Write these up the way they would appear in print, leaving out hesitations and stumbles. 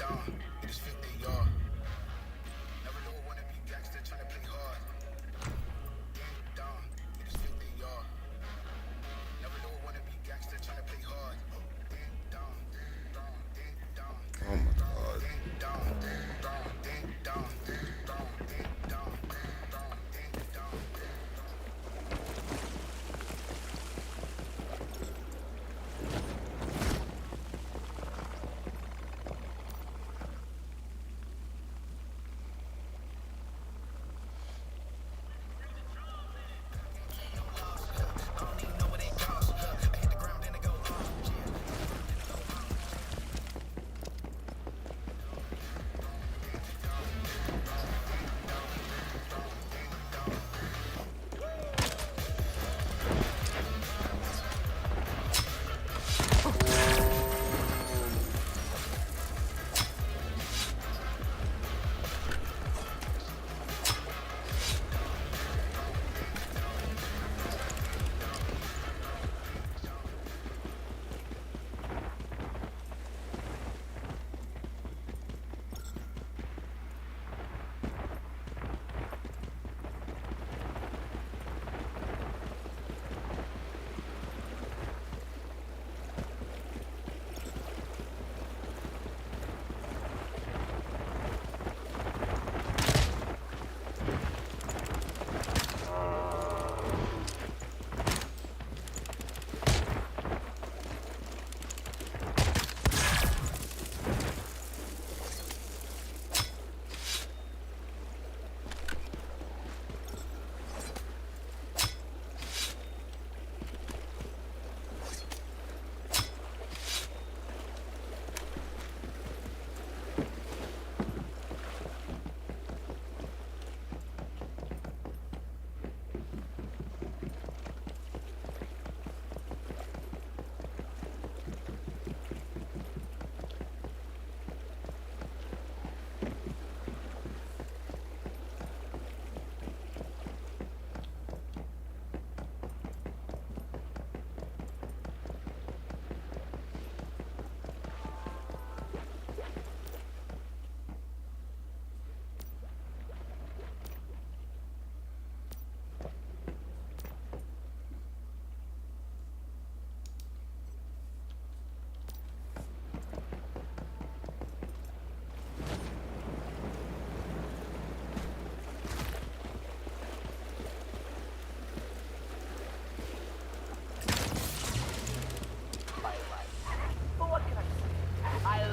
Oh my God.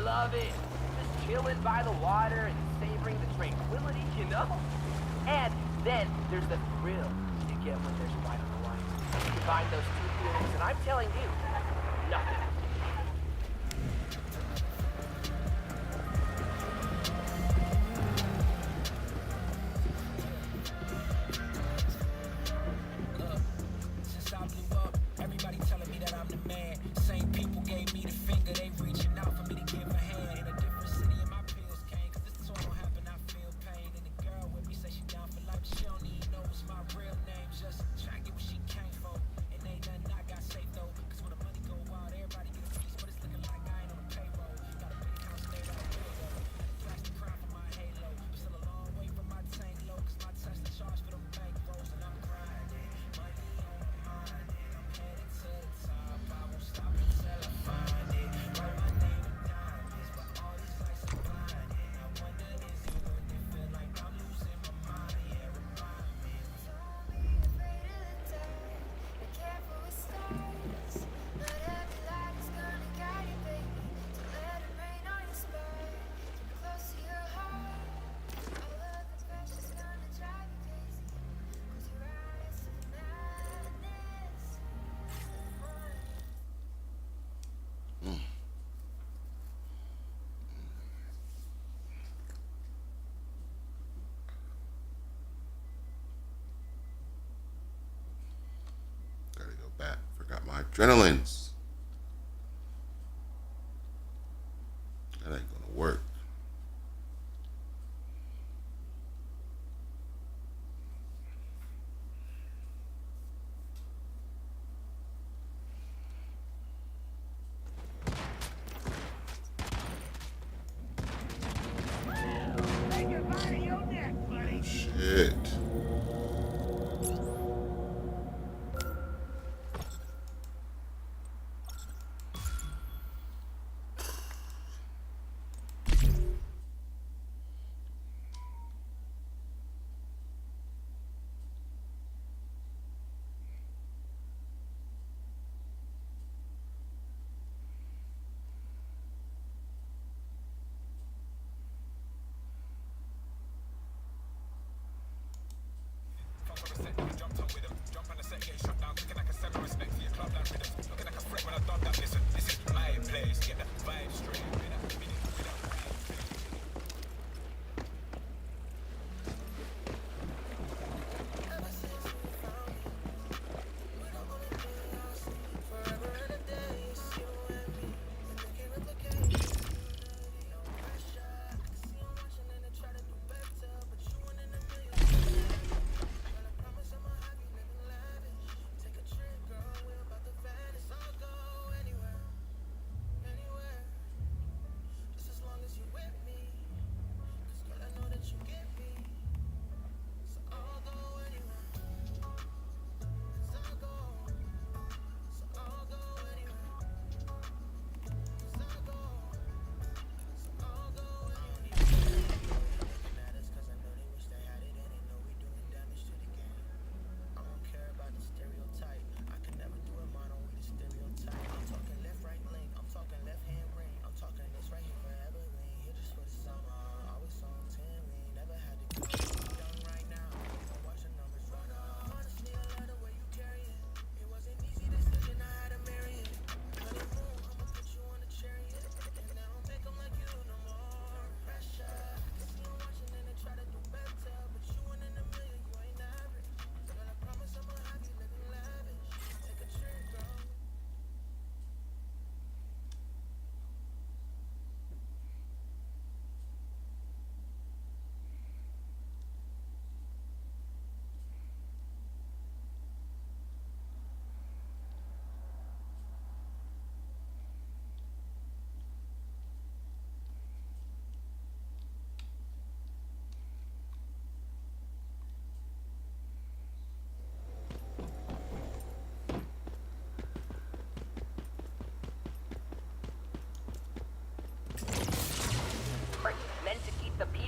Love it. Just chilling by the water and savoring the tranquility, you know? And then there's the thrill you get when there's fight on the line. You combine those two feelings, and I'm telling you, nothing. Since I blew up, everybody telling me that I'm the man. Same people gave me the finger, they reaching out for me to give a hand. In a different city, and my pills came, cause this tour don't happen, I feel pain. And the girl with me say she down for life, but she don't even know what's my real name. Just try to get what she came for. And ain't nothing I got safe though, cause when the money go wild, everybody get a piece, but it's looking like I ain't on the payroll. Got a big house made out of real though. Flash the crown for my halo. I'm still a long way from my tank low, cause my Tesla charge for them bank rolls, and I'm grinding. Money on my mind, and I'm headed to the top. I won't stop until I find it. Write my name in diamonds, but all these lights are blinding. I wonder, is it worth it? Feel like I'm losing my mind. Yeah, remind me. Don't be afraid of the dark. Be careful with stars. Not every light is gonna guide you, baby. So let it rain on your spark. Keep it close to your heart. All of the pressure's gonna drive you crazy. Close your eyes to the madness. Gotta go back. Forgot my adrenalines. That ain't gonna work.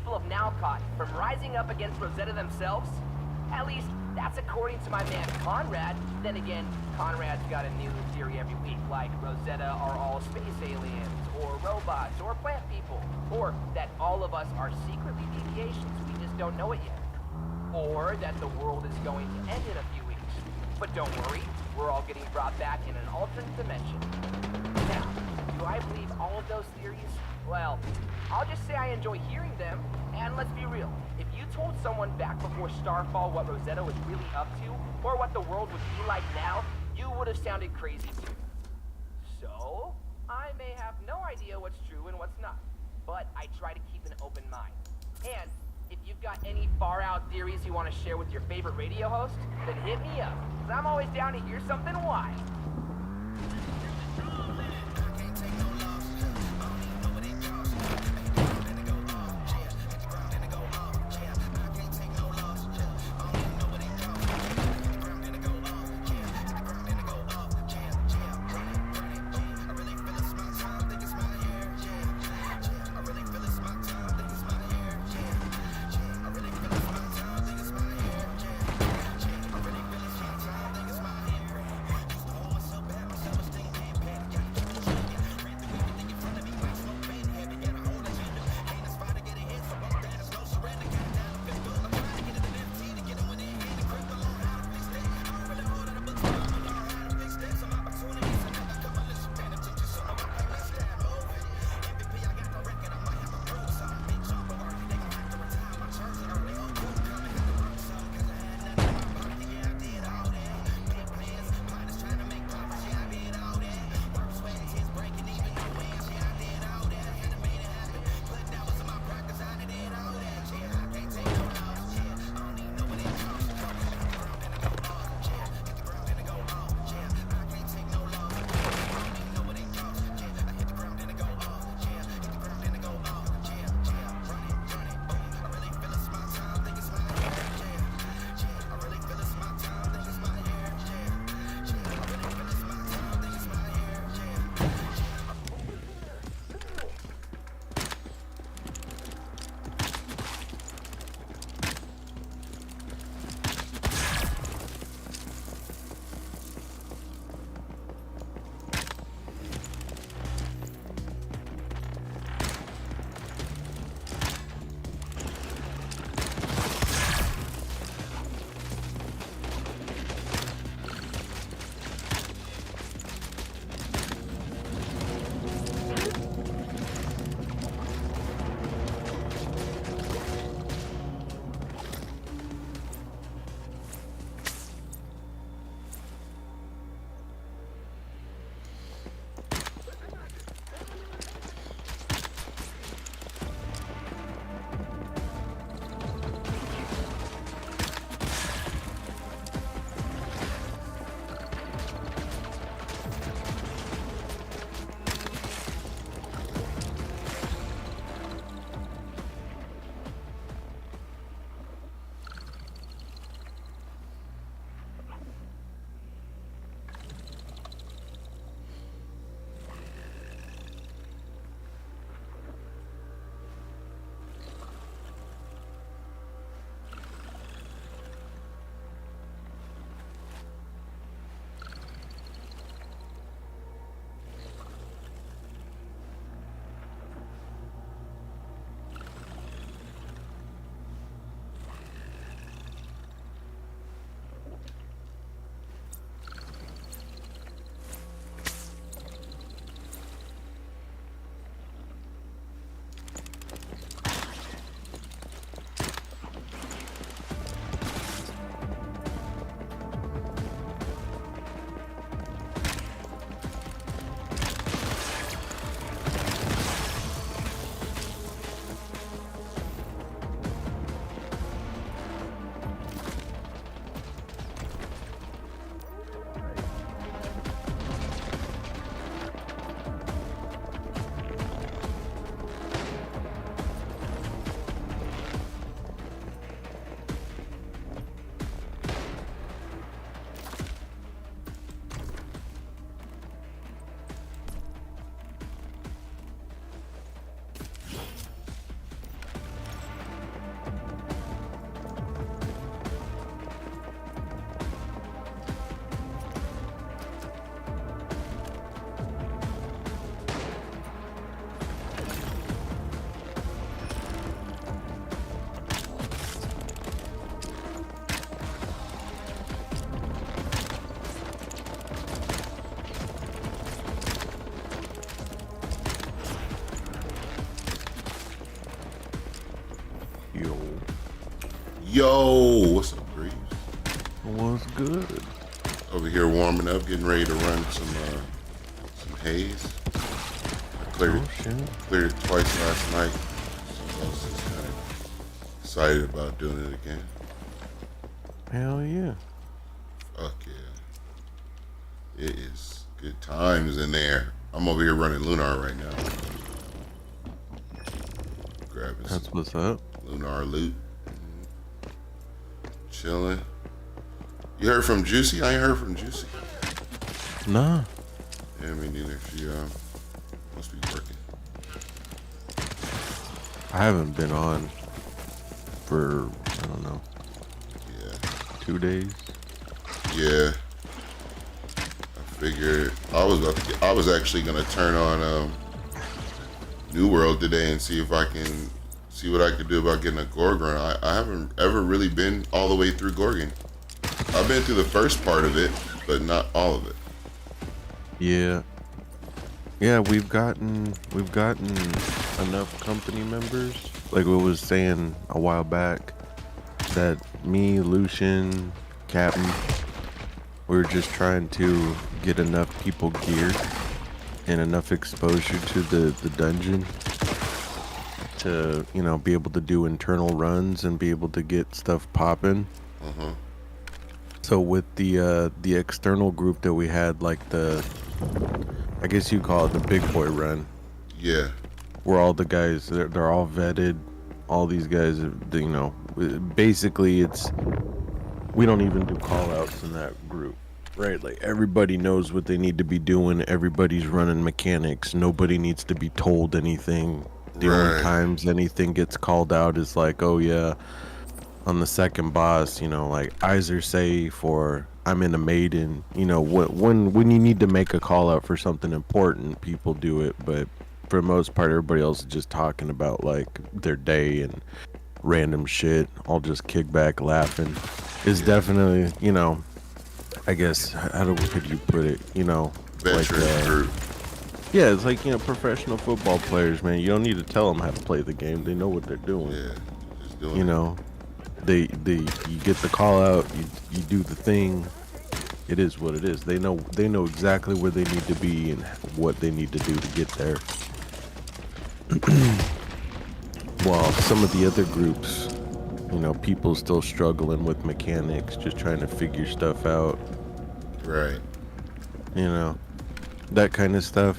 people of Nalcott from rising up against Rosetta themselves? At least, that's according to my man Conrad. Then again, Conrad's got a new theory every week, like Rosetta are all space aliens, or robots, or plant people, or that all of us are secretly deviations, we just don't know it yet. Or that the world is going to end in a few weeks. But don't worry, we're all getting brought back in an alternate dimension. Now, do I believe all of those theories? Well, I'll just say I enjoy hearing them, and let's be real. If you told someone back before Starfall what Rosetta was really up to, or what the world would be like now, you would have sounded crazy too. So, I may have no idea what's true and what's not, but I try to keep an open mind. And if you've got any far-out theories you want to share with your favorite radio host, then hit me up, because I'm always down to hear something wild. Yo, Yo, what's up, Breeze? what's good? Over here warming up, getting ready to run some haze. I cleared it twice last night. So I was just kind of excited about doing it again. Hell yeah. Fuck yeah. It is good times in there. I'm over here running Lunar right now. Grabbing That's some what's up. Lunar loot. Chilling. You heard from Juicy? I ain't heard from Juicy. Nah. Yeah, me neither. She must be working. I haven't been on for, I don't know, Yeah. 2 days. Yeah. I figured I was actually gonna turn on New World today and see if I can see what I could do about getting a Gorgon. I haven't ever really been all the way through Gorgon. I've been through the first part of it, but not all of it. Yeah. Yeah, we've gotten enough company members. Like we was saying a while back, that me, Lucian, Captain, we were just trying to get enough people geared and enough exposure to the dungeon to, you know, be able to do internal runs and be able to get stuff popping. So with the external group that we had, like I guess you call it the big boy run, Yeah. where all the guys, they're all vetted. All these guys, you know, basically we don't even do call outs in that group, right? Like everybody knows what they need to be doing. Everybody's running mechanics. Nobody needs to be told anything. The only times anything gets called out is like, oh yeah, on the second boss, you know, like eyes are safe, or I'm in a maiden. You know, when you need to make a call out for something important, people do it. But for the most part, everybody else is just talking about like their day and random shit. I'll just kick back laughing. It's definitely, you know, I guess, could you put it, you know, Veteran like, group. yeah, it's like, you know, professional football players, man. You don't need to tell them how to play the game. They know what they're doing. Yeah. Just doing You it. know, you get the call out, you do the thing. It is what it is. They know exactly where they need to be and what they need to do to get there. While some of the other groups, you know, people still struggling with mechanics, just trying to figure stuff out, Right. you know, that kind of stuff.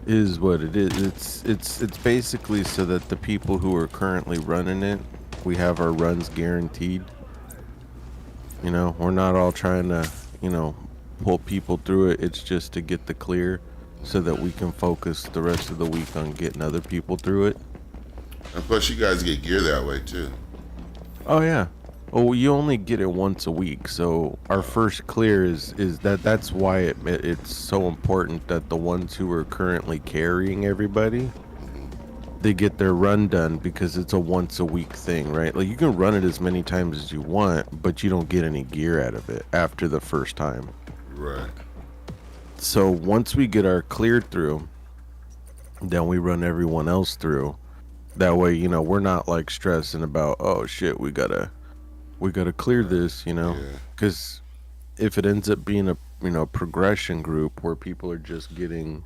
Is what it is. It's basically so that the people who are currently running it, we have our runs guaranteed. You know, we're not all trying to, you know, pull people through it. It's just to get the clear so that we can focus the rest of the week on getting other people through it. And plus, you guys get gear that way too. Oh yeah. Oh, you only get it once a week. So our first clear is that's why it's so important that the ones who are currently carrying everybody, they get their run done, because it's a once a week thing, right? Like you can run it as many times as you want, but you don't get any gear out of it after the first time. Right. So once we get our clear through, then we run everyone else through. That way, you know, we're not like stressing about, oh shit, we gotta clear this, you know, Yeah. because if it ends up being a, you know, progression group where people are just getting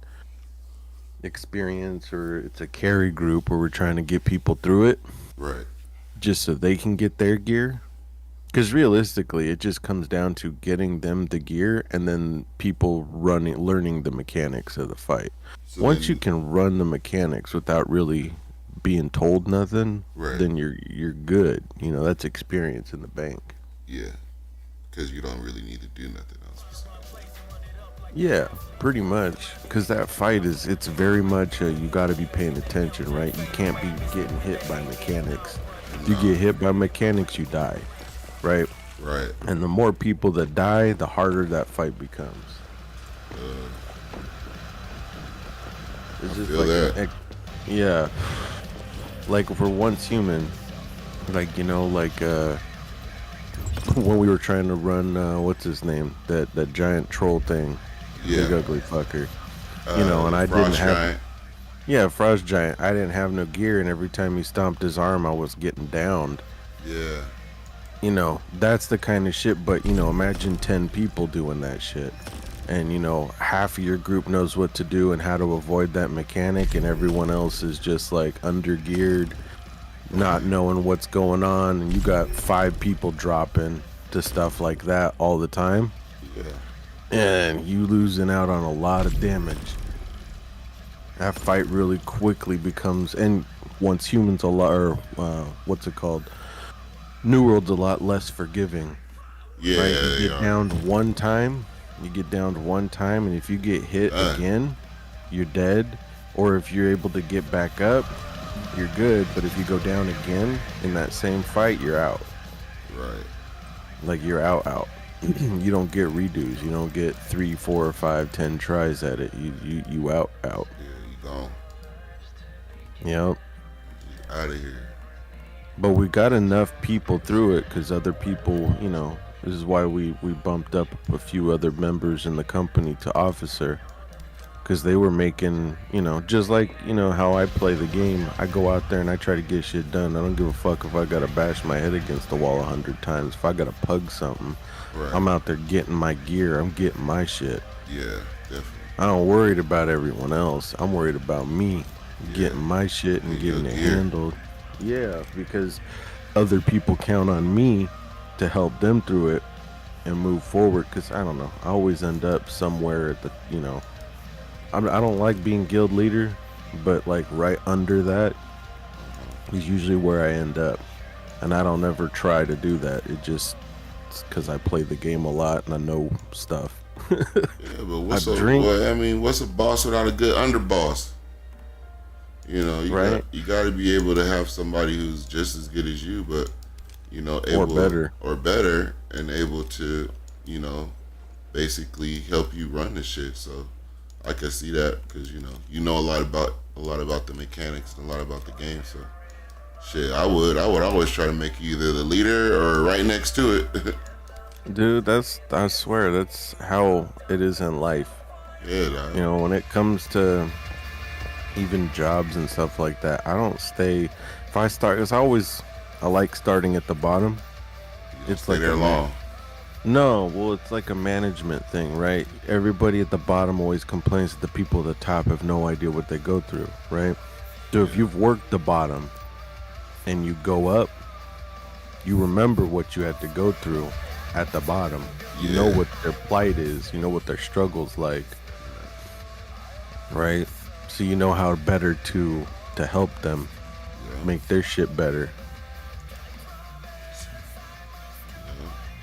experience, or it's a carry group where we're trying to get people through it Right. just so they can get their gear, because realistically it just comes down to getting them the gear and then people learning the mechanics of the fight. So Once then- you can run the mechanics without really being told nothing, Right. then you're good. You know, that's experience in the bank. Yeah. Because you don't really need to do nothing else. Yeah, pretty much. Because that fight it's very much you got to be paying attention, right? You can't be getting hit by mechanics. If you get hit by mechanics, you die, right? Right. And the more people that die, the harder that fight becomes. It's just feel like that. yeah, like if we're once human, like, you know, like when we were trying to run what's his name, that giant troll thing, Yeah. big ugly fucker, you know, and I didn't Frost have Giant. Yeah, Frost Giant. I didn't have no gear, and every time he stomped his arm, I was getting downed. Yeah. You know, that's the kind of shit. But you know, imagine 10 people doing that shit, and you know, half of your group knows what to do and how to avoid that mechanic, and everyone else is just like under geared, not knowing what's going on, and you got 5 people dropping to stuff like that all the time, Yeah. and you losing out on a lot of damage. That fight really quickly becomes, and once humans a lot, or what's it called? New World's a lot less forgiving. Yeah. Right? You get Yeah. downed one time, and if you get hit again, you're dead. Or if you're able to get back up, you're good. But if you go down again in that same fight, you're out. Right. Like you're out. You don't get redos. You don't get 3, 4, 5, 10 tries at it. You out. Yeah, you gone. Yep. Out of here. But we got enough people through it because other people, you know, this is why we bumped up a few other members in the company to officer, because they were making, you know, just like, you know, how I play the game. I go out there and I try to get shit done. I don't give a fuck if I gotta bash my head against the wall 100 times. If I gotta pug something, Right. I'm out there getting my gear. I'm getting my shit. Yeah, definitely. I don't worried about everyone else. I'm worried about me getting my shit and And getting your it gear. handled. Yeah, because other people count on me to help them through it and move forward. Because I don't know, I always end up somewhere at the, you know, I don't like being guild leader, but like right under that is usually where I end up. And I don't ever try to do that. It just because I play the game a lot and I know stuff. Yeah, but what's I a drink. well, I mean, what's a boss without a good underboss? You know, Right. you got to be able to have somebody who's just as good as you, but you know, able Or better. and able to, you know, basically help you run the shit. So I can see that because you know a lot about the mechanics and a lot about the game. So shit, I would always try to make you either the leader or right next to it. Dude, I swear, that's how it is in life. Yeah, dog. You know, when it comes to even jobs and stuff like that, I don't stay. If I start, I like starting at the bottom. It's Stay like there long. No, well, it's like a management thing, right? Everybody at the bottom always complains that the people at the top have no idea what they go through, right? So if you've worked the bottom and you go up, you remember what you had to go through at the bottom. You know Yeah. what their plight is. You know what their struggle's like, right? So you know how better to help them make their shit better.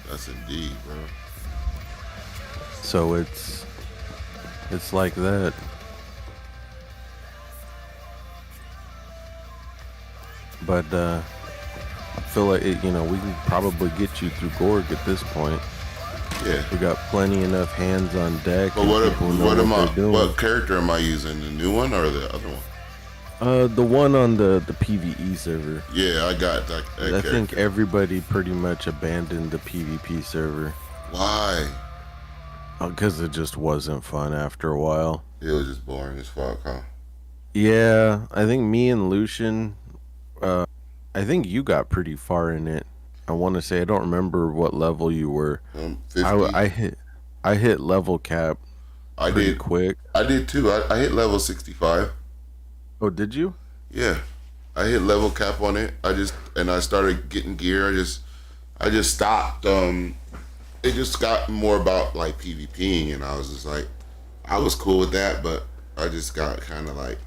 That's indeed, bro. So it's like that. But I feel like it, you know, we can probably get you through Gorg at this point. Yeah. We got plenty enough hands on deck. But and people know they're doing. what character am I using? The new one or the other one? The one on the PvE server. Yeah, I got that I character. think everybody pretty much abandoned the PvP server Why? because it just wasn't fun after a while. It was just boring as fuck, huh? Yeah, I think me and Lucian, I think you got pretty far in it. I want to say, I don't remember what level you were. 50. I hit level cap I pretty did. quick. I did too. I hit level 65. Oh, did you? Yeah, I hit level cap on it. I started getting gear. I just stopped. It just got more about like PvPing, and I was just like, I was cool with that, but I just got kind of like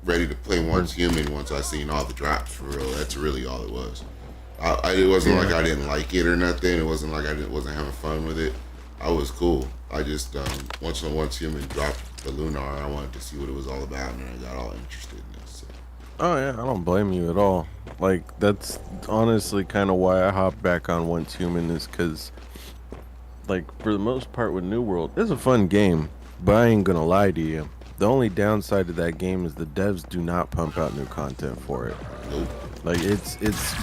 ready to play once human once I seen all the drops for real. That's really all it was. It wasn't like I didn't like it or nothing. It wasn't like wasn't having fun with it. I was cool. I just once human dropped the Lunar, I wanted to see what it was all about, and I got all interested in it. So. Oh yeah, I don't blame you at all. Like that's honestly kind of why I hopped back on Once Human, is because, like, for the most part with New World, it's a fun game, but I ain't gonna lie to you. The only downside to that game is the devs do not pump out new content for it. Nope. Like it's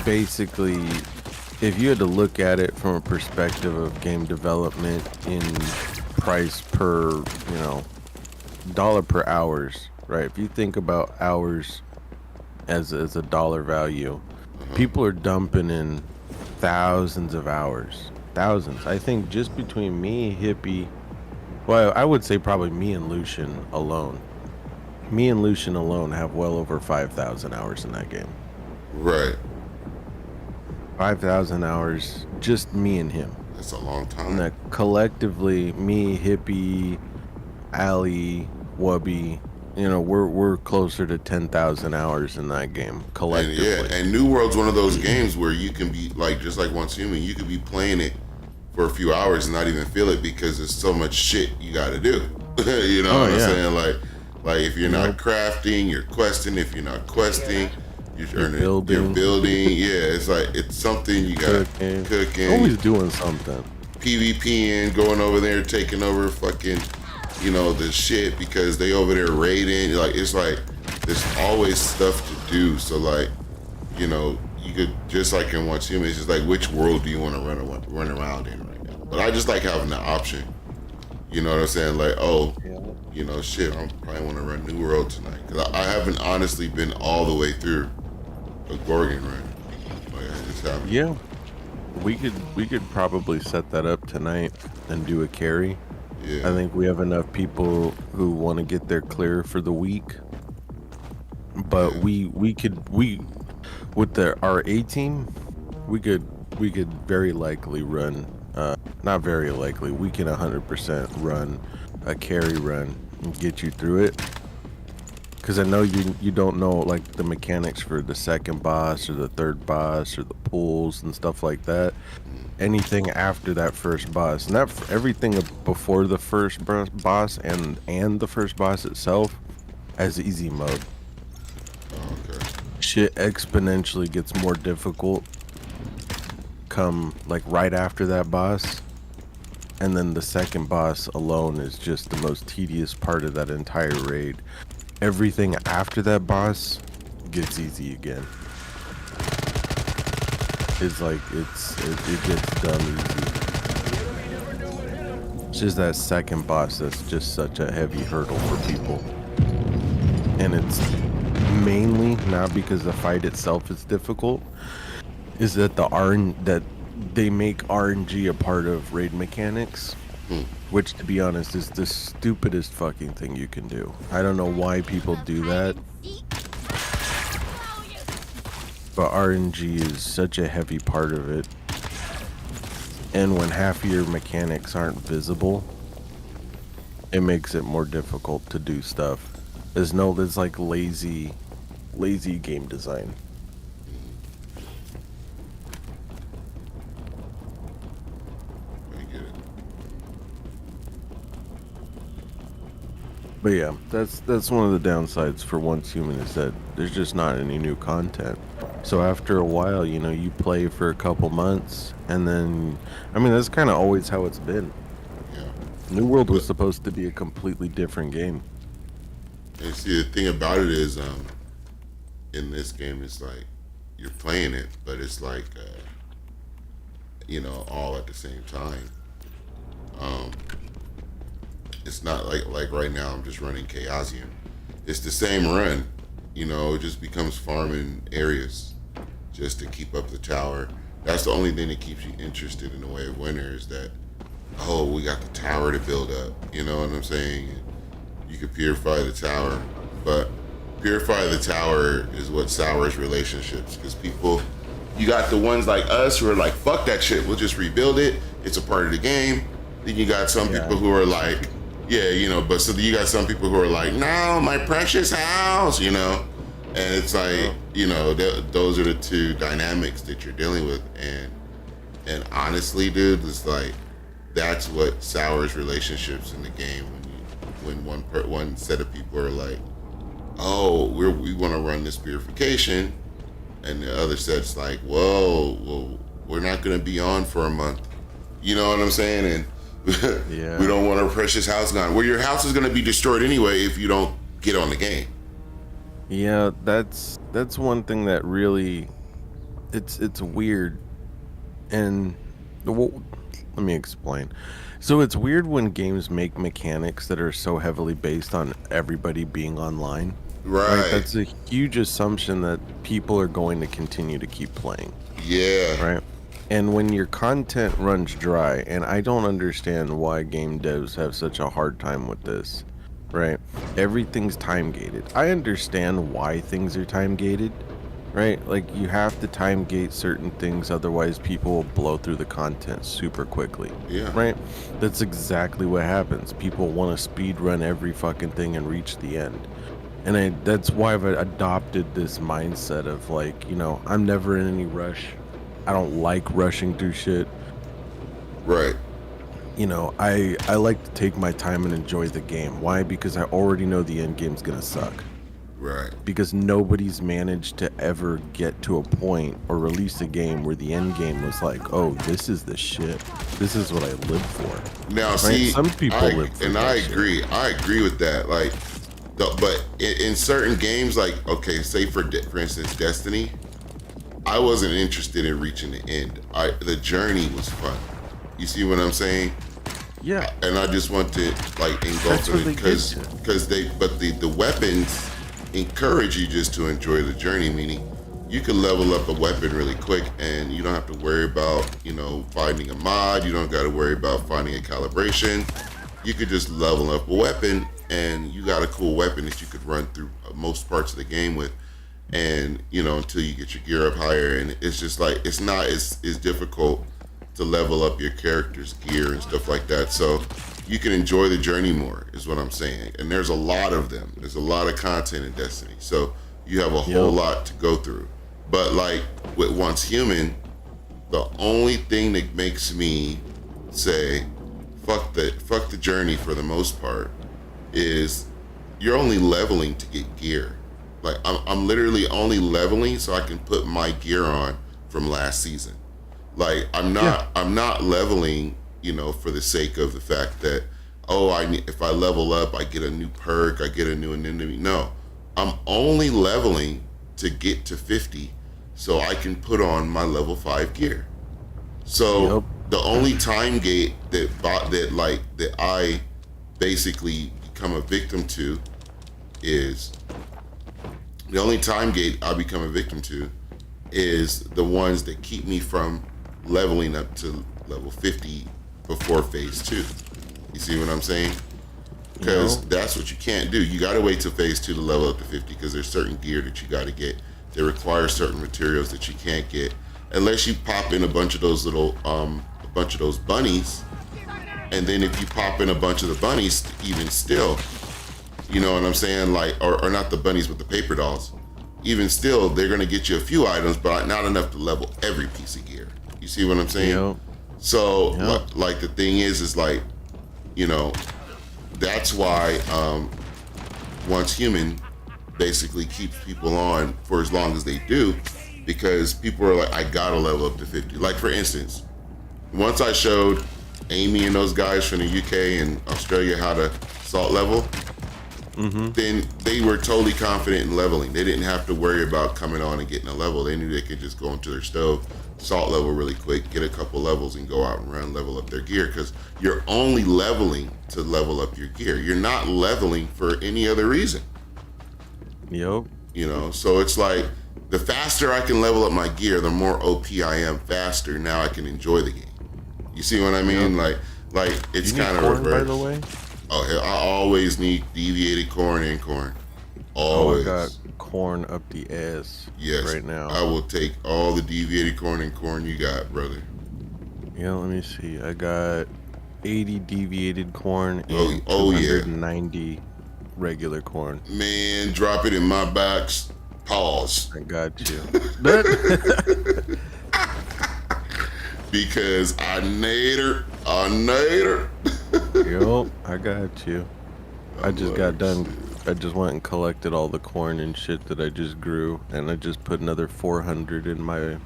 basically, if you had to look at it from a perspective of game development in price per, dollar per hours, right? If you think about hours as a dollar value, people are dumping in thousands of hours. Thousands. I think just between me, Hippie, well, I would say probably me and Lucian alone. Me and Lucian alone have well over 5,000 hours in that game. Right. 5,000 hours, just me and him. That's a long And time. that collectively, me, Hippie, Ali, Wubby, you know, we're closer to 10,000 hours in that game And collectively. yeah, and New World's one of those games where you can be like, just like Once Human, you could be playing it for a few hours and not even feel it because there's so much shit you got to do. You know Oh, what I'm yeah. saying? Like if you're not crafting, you're questing. If you're not questing, you're building. Yeah, it's like it's something you got cooking, Always doing something. PvPing, going over there, taking over fucking, you know, the shit because they over there raiding. Like it's like there's always stuff to do. So like, you know, you could just like in Once Human, it's just like which world do you want to run around in right now? But I just like having the option. You know what I'm saying? Like, oh, you know, shit, I probably want to run New World tonight because I haven't honestly been all the way through a Gorgon run. Like I just haven't. Yeah. We could probably set that up tonight and do a carry. Yeah. I think we have enough people who want to get there clear for the week. But Yeah. we could with our A team, we could very likely run not very likely, we can 100% run a carry run and get you through it. Cuz I know you don't know like the mechanics for the second boss or the third boss or the pools and stuff like that. Anything after that first boss, and that everything before the first boss and the first boss itself has easy mode. Oh, okay. Shit exponentially gets more difficult come like right after that boss, and then the second boss alone is just the most tedious part of that entire raid. Everything after that boss gets easy again. It's like it gets done easy. It's just that second boss that's just such a heavy hurdle for people. And it's mainly not because the fight itself is difficult, is that that they make RNG a part of raid mechanics, which to be honest is the stupidest fucking thing you can do. I don't know why people do that, but RNG is such a heavy part of it. And when half of your mechanics aren't visible, it makes it more difficult to do stuff. There's like lazy game design. I get it. But yeah, that's one of the downsides for Once Human is that there's just not any new content. So after a while, you know, you play for a couple months, and then, I mean, that's kind of always how it's been. Yeah. New World was supposed to be a completely different game. And see, the thing about it is, in this game, it's like you're playing it, but it's like, you know, all at the same time. It's not like right now I'm just running Chaosium. It's the same run, you know. It just becomes farming areas just to keep up the tower. That's the only thing that keeps you interested in the way of winter is that, oh, we got the tower to build up. You know what I'm saying? You could purify the tower, but purify the tower is what sours relationships because people, you got the ones like us who are like, fuck that shit, we'll just rebuild it, it's a part of the game. Then you got some people who are like, yeah, you know, but so you got some people who are like, no, my precious house, you know, and it's like, you know, those are the two dynamics that you're dealing with, and honestly, dude, it's like that's what sours relationships in the game when one set of people are like, oh, we want to run this purification, and the other set's like, well, we're not going to be on for a month. You know what I'm saying? And Yeah. we don't want our precious house gone. Well, your house is going to be destroyed anyway if you don't get on the game. Yeah, that's one thing that really, it's weird, and Let me explain. So it's weird when games make mechanics that are so heavily based on everybody being online. Right? Right. That's a huge assumption that people are going to continue to keep playing. Yeah. Right? And when your content runs dry, and I don't understand why game devs have such a hard time with this, right? Everything's time gated. I understand why things are time gated, right? Like you have to time gate certain things, otherwise people will blow through the content super quickly, Yeah. right? That's exactly what happens. People want to speed run every fucking thing and reach the end. And that's why I've adopted this mindset of like, I'm never in any rush. I don't like rushing through shit. Right. I like to take my time and enjoy the game. Why? Because I already know the end game's gonna suck. Right. Because nobody's managed to ever get to a point or release a game where the end game was like, oh, this is the shit. This is what I live for. Now, Right? see, Some people live for and that I shit. agree. I agree with that. Like, but in certain games, like, okay, say for instance, Destiny, I wasn't interested in reaching the end. The journey was fun. You see what I'm saying? Yeah. And I just want to like engulf That's where it they because get you. the weapons encourage you just to enjoy the journey. Meaning, you can level up a weapon really quick, and you don't have to worry about finding a mod. You don't got to worry about finding a calibration. You could just level up a weapon, and you got a cool weapon that you could run through most parts of the game with. And until you get your gear up higher, and it's just like it's not as difficult to level up your character's gear and stuff like that, so you can enjoy the journey more is what I'm saying. And there's a lot of them. There's a lot of content in Destiny, so you have a whole lot to go through. But like with Once Human, the only thing that makes me say fuck the journey for the most part is you're only leveling to get gear. Like I'm literally only leveling so I can put my gear on from last season. Like I'm not leveling, for the sake of the fact that if I level up I get a new perk, I get a new enemy. No, I'm only leveling to get to 50 so I can put on my level 5 gear. So the only time gate that I basically become a victim to is the only time gate I become a victim to is the ones that keep me from leveling up to level 50 before phase 2. You see what I'm saying? Because that's what you can't do. You got to wait till phase 2 to level up to 50 because there's certain gear that you got to get that require certain materials that you can't get unless you pop in a bunch of those little bunnies. And then if you pop in a bunch of the bunnies, even still, you know what I'm saying? Like, or not the bunnies, but the paper dolls. Even still, they're gonna get you a few items, but not enough to level every piece of gear. You see what I'm saying? So, like the thing is like, that's why Once Human basically keeps people on for as long as they do, because people are like, I gotta level up to 50. Like for instance, once I showed Amy and those guys from the UK and Australia how to salt level, then they were totally confident in leveling. They didn't have to worry about coming on and getting a level. They knew they could just go into their stove, salt level really quick, get a couple levels, and go out and run, level up their gear. Because you're only leveling to level up your gear. You're not leveling for any other reason. So it's like the faster I can level up my gear, the more OP I am faster. Now I can enjoy the game. You see what I mean? Like it's kind of reversed. By the way. Oh, I always need deviated corn and corn. Always. Oh, I got corn up the ass right now. I will take all the deviated corn and corn you got, brother. Yeah, let me see. I got 80 deviated corn and 290 regular corn. Man, drop it in my box. Pause. I got you. Because I need her. Yup, I got you. I just got done. I just went and collected all the corn and shit that I just grew, and I just put another 400 in my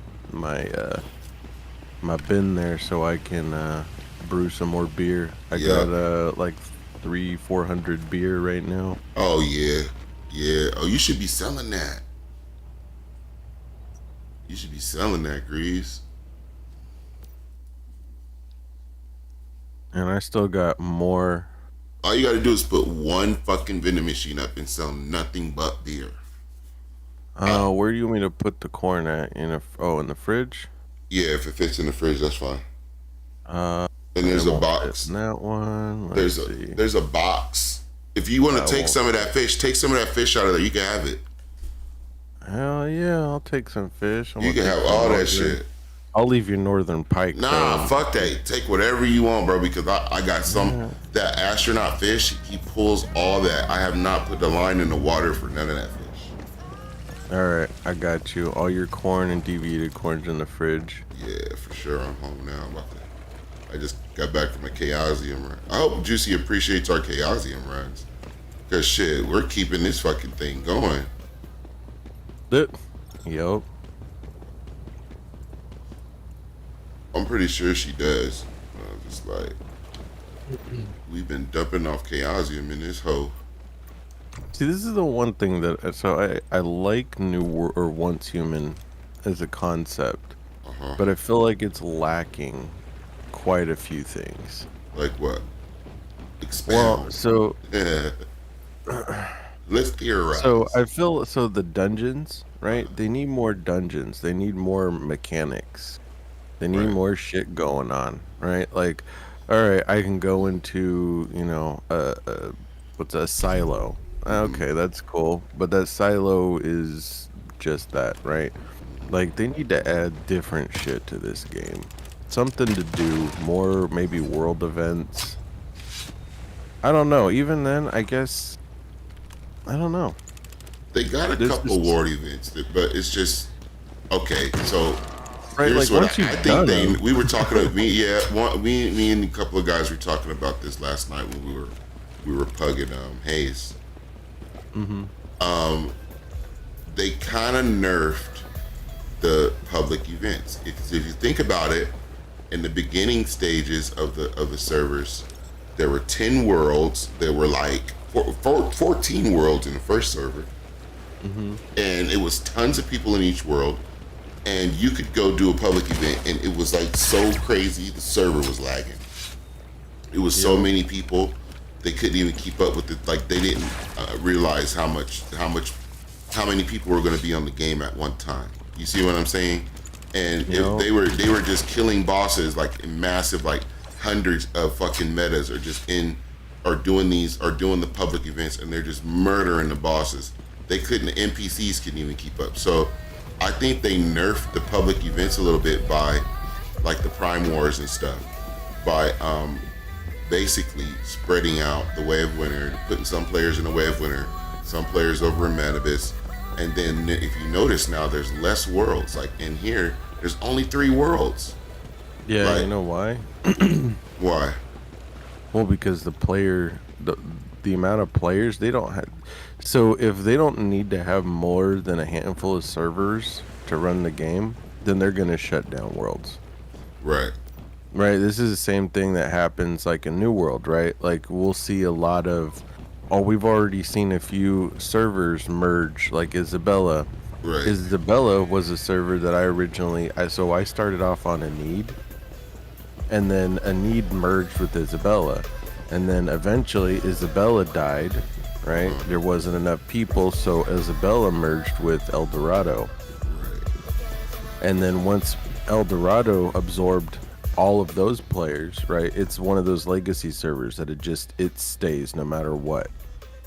bin there so I can brew some more beer. I got like 300-400 beer right now. Oh yeah. Oh, you should be selling that. You should be selling that, Grease. And I still got more. All you gotta do is put one fucking vending machine up and sell nothing but beer. Where do you want me to put the corn at? In the fridge? Yeah, if it fits in the fridge, that's fine. Uh, And it there's a won't fit box. in that one. Let's see. There's a box. If you want to That take won't some of that fish, take some of that fish out of there. You can have it. Hell yeah, I'll take some fish. You can have all that shit. I'll leave your northern pike. Nah, though. fuck that. Take whatever you want, bro, because I got some, that astronaut fish, he pulls all that. I have not put the line in the water for none of that fish. All right, I got you. All your corn and deviated corn's in the fridge. Yeah, for sure. I'm home now. I just got back from a Chaosium run. I hope Juicy appreciates our Chaosium runs. Because shit, we're keeping this fucking thing going. Yup. I'm pretty sure she does. Just like, we've been dumping off Chaosium in this hoe. See, this is the one thing that I like or Once Human as a concept, but I feel like it's lacking quite a few things. Like what? Expound. Well, so Yeah. Let's theorize. so I feel the dungeons, right? They need more dungeons. They need more mechanics. They need Right. more shit going on, right? Like, all right, I can go into, what's a silo? Okay, that's cool, but that silo is just that, right? Like, they need to add different shit to this game. Something to do, more maybe world events. I don't know. Even then, I guess, I don't know. They got a couple ward events, but it's just okay. So Right, here's like what once you've I done think. them, We were talking about me. Yeah, me and a couple of guys were talking about this last night when we were pugging Hayes. They kind of nerfed the public events. If you think about it, in the beginning stages of the servers, there were 10 worlds. There were like 14 worlds in the first server, and it was tons of people in each world. And you could go do a public event, and it was like so crazy. The server was lagging. It was so many people, they couldn't even keep up with it. Like they didn't realize how many people were going to be on the game at one time. You see what I'm saying? And if they were just killing bosses like in massive, like hundreds of fucking metas, or just doing the public events, and they're just murdering the bosses. The NPCs couldn't even keep up. So I think they nerfed the public events a little bit by like the Prime Wars and stuff, by basically spreading out the Way of Winter, putting some players in the Way of Winter, some players over in Manibus. And then if you notice now, there's less worlds. Like in here, there's only 3 worlds. yeah, Like, you know why? Why? Well, because the amount of players they don't have. So if they don't need to have more than a handful of servers to run the game, then they're gonna shut down worlds. Right. Right. This is the same thing that happens like in New World, right? Like we'll see a lot of. Oh, we've already seen a few servers merge, like Isabella. Right. Isabella was a server that I started off on Anid, and then Anid merged with Isabella, and then eventually Isabella died, right? There wasn't enough people, so Isabella merged with El Dorado. Right. And then once El Dorado absorbed all of those players, right? It's one of those legacy servers that it stays no matter what.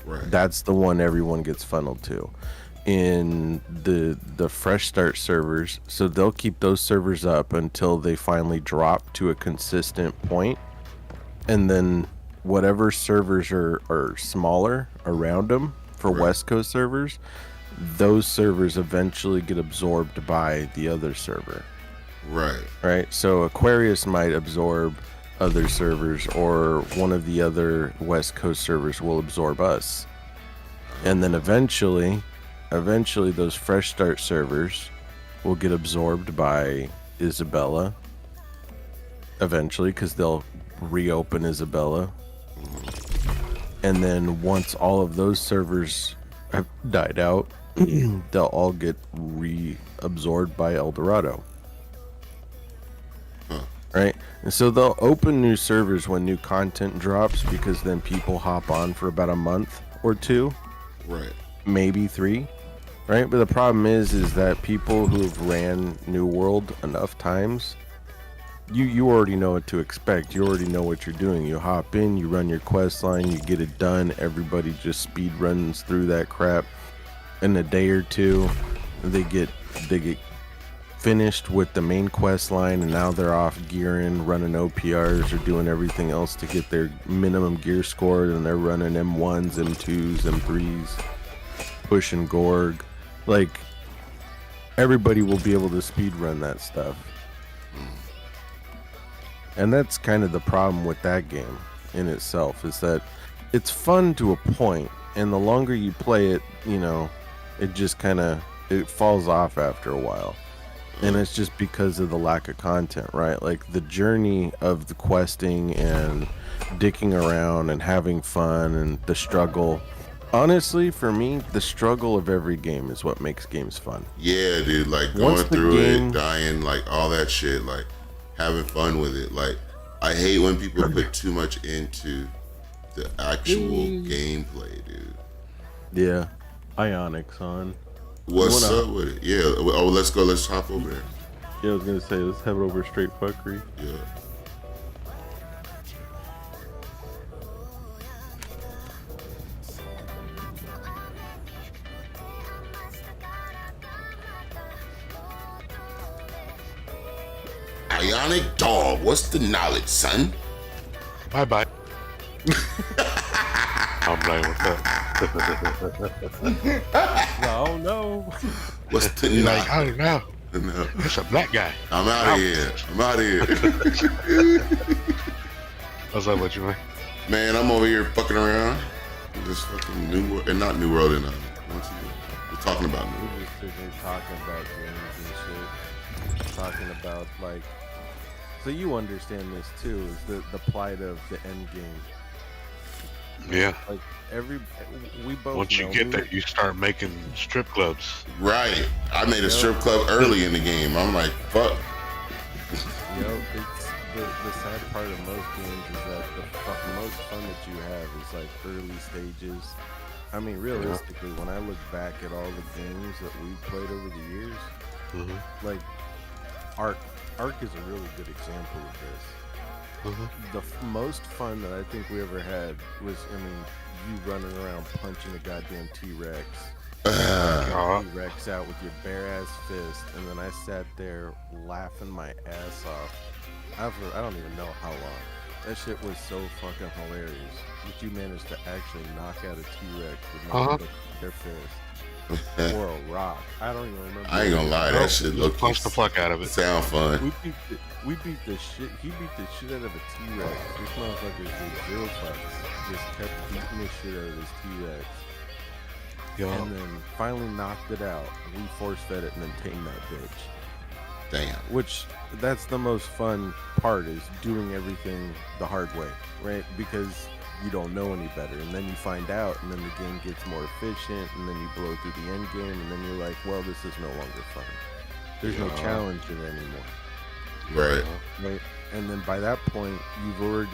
Right. That's the one everyone gets funneled to. In the fresh start servers, so they'll keep those servers up until they finally drop to a consistent point, and then whatever servers are smaller around them for West Coast servers, those servers eventually get absorbed by the other server. Right. So Aquarius might absorb other servers, or one of the other West Coast servers will absorb us. And then eventually those fresh start servers will get absorbed by Isabella. Eventually, because they'll reopen Isabella. And then once all of those servers have died out, they'll all get reabsorbed by El Dorado. right? And so they'll open new servers when new content drops because then people hop on for about a month or two, Right. maybe 3, right? But the problem is that people who've ran New World enough times, you already know what to expect. You already know what you're doing. You hop in, you run your quest line, you get it done. Everybody just speed runs through that crap in a day or two. They get finished with the main quest line, and now they're off gearing, running OPRs, or doing everything else to get their minimum gear scored, and they're running M1s, M2s, M3s, pushing Gorg. Like, everybody will be able to speed run that stuff. And that's kind of the problem with that game in itself, is that it's fun to a point, and the longer you play it, it just kind of, it falls off after a while. And it's just because of the lack of content, right? Like, the journey of the questing and dicking around and having fun and the struggle. Honestly, for me, the struggle of every game is what makes games fun. Yeah, dude. Like, Once going the through game- it, dying, like all that shit. Like, having fun with it. Like, I hate when people put too much into the actual gameplay, dude. Yeah. Ionic's on. What's wanna- up with it? Yeah. Oh, let's go. Let's hop over there. Yeah, I was gonna say, let's have it over straight fuckery. Yeah. Ionic dog, what's the knowledge, son? Bye bye. I'm playing with that. Oh no. What's the You're knowledge? like, I don't know. No. It's a black guy. I'm out of here. I'm out of here. What's up with you, man? Man, I'm over here fucking around. This fucking New World, and not New World, and we're talking about New World. We're just sitting here talking about games and shit. Talking about, like, so you understand this too, is the plight of the end game. Yeah. Like, we both Once you know get we- that, you start making strip clubs. Right. I made a strip club early in the game. I'm like, fuck. it's the sad part of most games is that the most fun that you have is like early stages. I mean, realistically, when I look back at all the games that we've played over the years, like Ark is a really good example of this. The most fun that I think we ever had was, you running around punching a goddamn T-Rex. T-Rex out with your bare ass fist, and then I sat there laughing my ass off. I don't even know how long. That shit was so fucking hilarious. That you managed to actually knock out a T-Rex with nothing but their fist. Or a rock. I don't even remember. I ain't gonna lie, that shit looked Punch the fuck out of it. sound fun. We beat the shit. He beat the shit out of a T-Rex. This motherfucker did 0 fucks. Just kept beating the shit out of this T-Rex. Yo, And then finally knocked it out. We force fed it and then tamed that bitch. Damn. Which, that's the most fun part, is doing everything the hard way, right? Because you don't know any better, and then you find out, and then the game gets more efficient, and then you blow through the end game, and then you're like, well, this is no longer fun. There's no challenge in it anymore. Right. Right, and then by that point, you've already,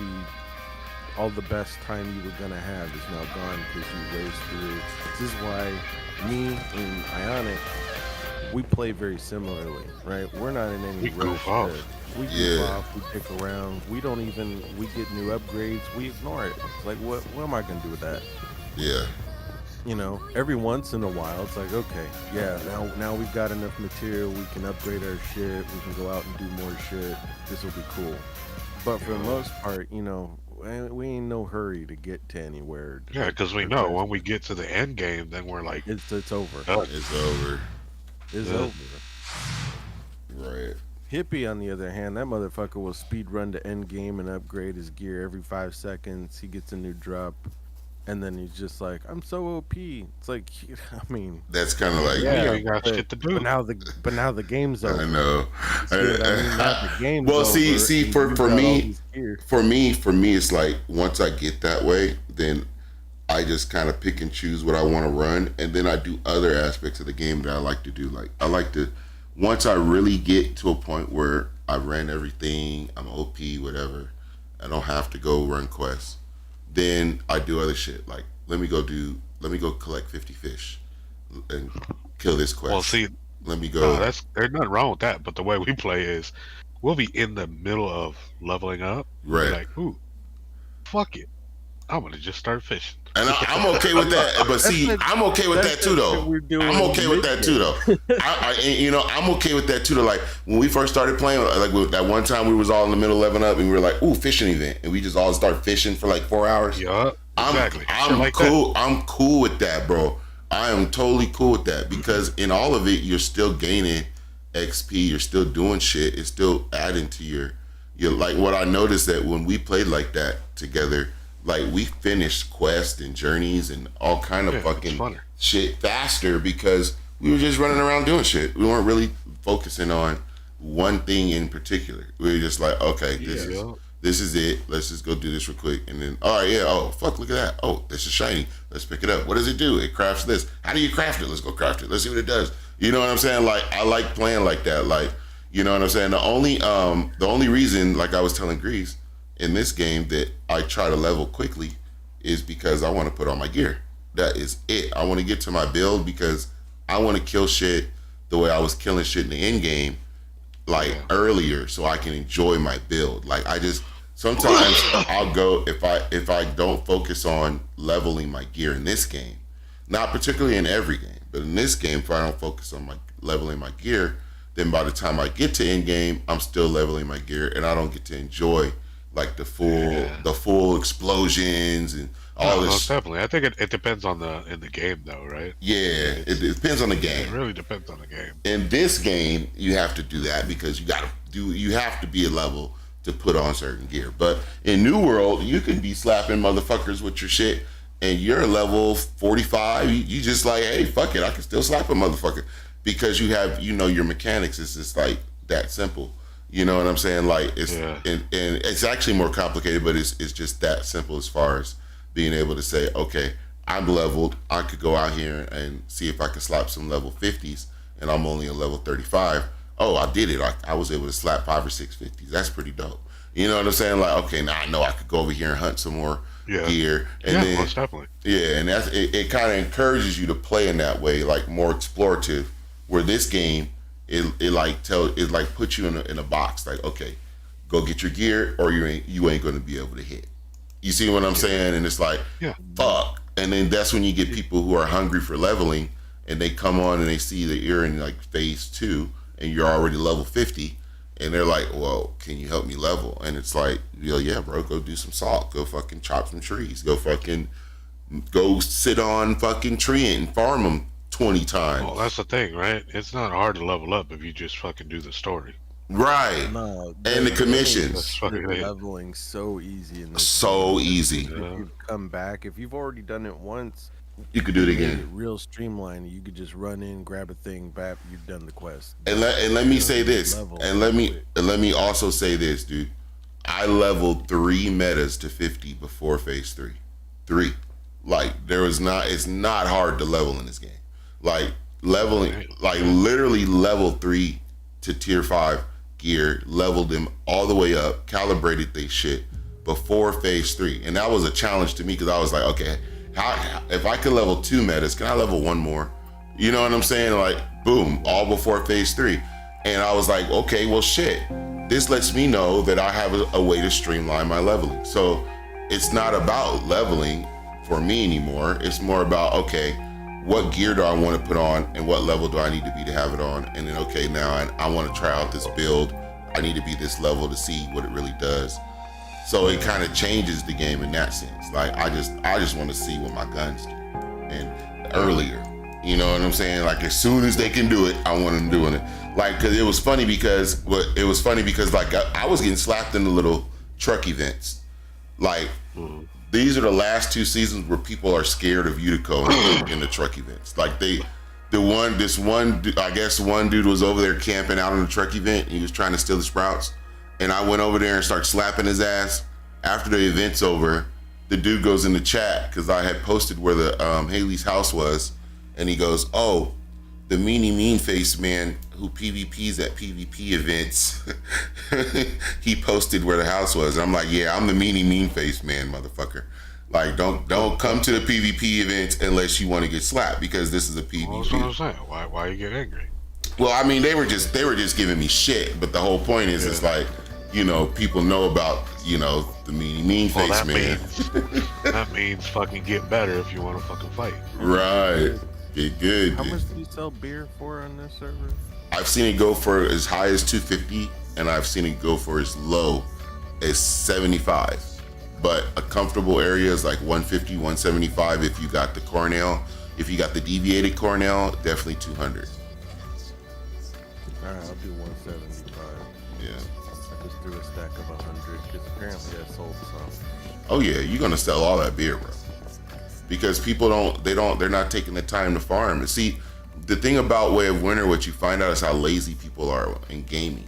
all the best time you were gonna have is now gone because you raced through. This is why me and Ionic, we play very similarly, right? We're not in any We rush. goof off. We goof off, we pick around. We don't even, we get new upgrades, we ignore it. It's like, what am I gonna do with that? Yeah. Every once in a while, it's like, okay, yeah, now we've got enough material, we can upgrade our shit, we can go out and do more shit. This will be cool. But for the most part, we ain't in no hurry to get to anywhere. yeah, because we know when we get to the end game, then we're like, It's over. done. It's over. It's Yeah. over. Right. Hippie, on the other hand, that motherfucker will speed run to end game and upgrade his gear every 5 seconds. He gets a new drop, and then he's just like, "I'm so OP." It's like, I mean, That's kind of like, Yeah, you got shit to do. But now the game's over. I know. See what I mean? Now the game's Well, over, see, and for you got all me, these gear. for me, it's like once I get that way, then I just kind of pick and choose what I want to run, and then I do other aspects of the game that I like to do. Like I like to, once I really get to a point where I ran everything. I'm OP, whatever. I don't have to go run quests. Then I do other shit like let me go collect 50 fish and kill this quest. Well, see, Let me go. there's nothing wrong with that. But the way we play is, we'll be in the middle of leveling up. We'll be Right. like, ooh, fuck it, I'm gonna just start fishing. And I'm okay with that. But see, I'm okay with that too, though. I'm okay with that too, though. I'm okay with that too, though. Like when we first started playing, like that one time we was all in the middle of leveling up, and we were like, "Ooh, fishing event," and we just all started fishing for like 4 hours. Yeah, exactly. I'm like cool. I'm cool with that, bro. I am totally cool with that because in all of it, you're still gaining XP. You're still doing shit. It's still adding to your like. What I noticed that when we played like that together. Like we finished quests and journeys and all kind of fucking shit faster because we were just running around doing shit. We weren't really focusing on one thing in particular. We were just like, okay, this is it. Let's just go do this real quick. And then, all right, yeah. Oh fuck, look at that. Oh, this is shiny. Let's pick it up. What does it do? It crafts this. How do you craft it? Let's go craft it. Let's see what it does. You know what I'm saying? Like I like playing like that. Like you know what I'm saying. The only reason, like I was telling Grease. In this game that I try to level quickly is because I want to put on my gear. That is it. I want to get to my build because I want to kill shit the way I was killing shit in the end game like earlier so I can enjoy my build. Like I just sometimes I'll go if I don't focus on leveling my gear in this game, not particularly in every game, but in this game if I don't focus on my leveling my gear, then by the time I get to end game, I'm still leveling my gear and I don't get to enjoy like the full explosions and all this. Most definitely. I think it depends on in the game though, right? Yeah, it depends on the game. It really depends on the game. In this game, you have to do that because you have to be a level to put on certain gear. But in New World, you can be slapping motherfuckers with your shit and you're level 45. You just like, hey, fuck it, I can still slap a motherfucker because you have your mechanics is just like that simple. You know what I'm saying? Like it's and it's actually more complicated, but it's just that simple as far as being able to say, okay, I'm leveled. I could go out here and see if I can slap some level 50s, and I'm only a level 35. Oh, I did it. I was able to slap 5 or 6 50s. That's pretty dope. You know what I'm saying? Like, okay, now I know I could go over here and hunt some more gear. And then, most definitely. Yeah, and that's it kind of encourages you to play in that way, like more explorative. Where this game. It puts you in a box like, okay, go get your gear or you ain't going to be able to hit. You see what I'm saying? And it's like, fuck. And then that's when you get people who are hungry for leveling and they come on and they see that you're in like phase 2 and you're already level 50 and they're like, well, can you help me level? And it's like, yeah, bro, go do some salt, go fucking chop some trees, go sit on fucking tree and farm them 20 times. Well, that's the thing, right? It's not hard to level up if you just fucking do the story. Right. No, and the commissions. Leveling so easy in this so easy. If you come back, if you've already done it once, you could do it again. Real streamlined. You could just run in, grab a thing, bap, you've done the quest. And let me say this. And let me also say this, dude. I leveled 3 metas to 50 before phase 3. 3. Like it's not hard to level in this game. Like leveling, like literally level 3 to tier 5 gear, leveled them all the way up, calibrated they shit before phase 3. And that was a challenge to me because I was like, okay, how if I could level 2 metas, can I level 1 more? You know what I'm saying? Like, boom, all before phase 3. And I was like, okay, well shit. This lets me know that I have a way to streamline my leveling. So it's not about leveling for me anymore. It's more about, okay, what gear do I want to put on and what level do I need to be to have it on? And then, okay, now I want to try out this build. I need to be this level to see what it really does. So it kind of changes the game in that sense. Like I just want to see what my guns do. And earlier, you know what I'm saying? Like as soon as they can do it, I want them doing it. Like, cause it was funny because like I was getting slapped in the little truck events. Like, these are the last 2 seasons where people are scared of Utico in the truck events. Like one dude was over there camping out on the truck event and he was trying to steal the sprouts. And I went over there and started slapping his ass. After the event's over, the dude goes in the chat because I had posted where the Haley's house was. And he goes, oh, the mean face man who PvPs at PvP events, he posted where the house was. And I'm like, yeah, I'm the mean face man, motherfucker. Like, don't come to the PvP events unless you want to get slapped, because this is a Well, that's what I'm PvP. saying. Why you get angry? Well, I mean, they were just giving me shit, but the whole point is, it's like, you know, people know about, you know, the mean Well, face that man. that means fucking get better if you want to fucking fight. Right. Get good. How dude. much do you sell beer for on this server? I've seen it go for as high as 250, and I've seen it go for as low as 75. But a comfortable area is like 150, 175 if you got the Cornell. If you got the deviated Cornell, definitely 200. All right, I'll do 175. Yeah. I just threw a stack of 100 because apparently I sold some. Oh yeah, you're gonna sell all that beer, bro. Because people they're not taking the time to farm. And see, the thing about Way of Winter, what you find out is how lazy people are in gaming.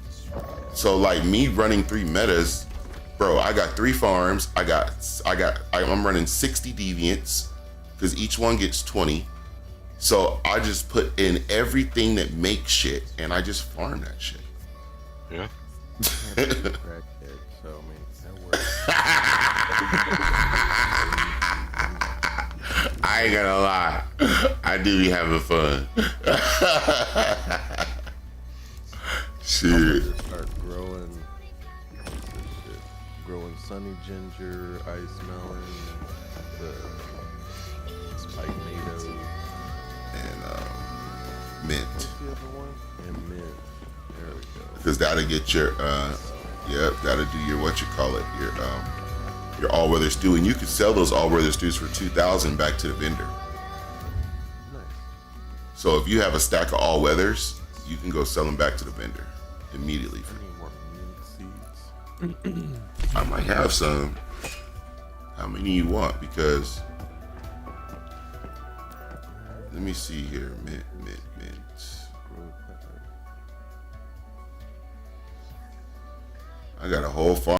So like me running 3 metas, bro, I got 3 farms. I'm running 60 deviants because each one gets 20. So I just put in everything that makes shit and I just farm that shit. Yeah. I'm a crackhead, so I mean, that works. I ain't gonna lie, I do be having fun. Shit. Just start growing. What's this shit? Growing sunny ginger, ice melon, the spike tomato. And mint, What's the other one? And mint. There we go. because that'll get your that'll do your your all weather stew, and you can sell those all weather stews for 2,000 back to the vendor. Nice. So if you have a stack of all weathers, you can go sell them back to the vendor immediately. I need more mint seeds. I might have some. How many you want? Because let me see here. Mint. Grow pepper. I got a whole farm.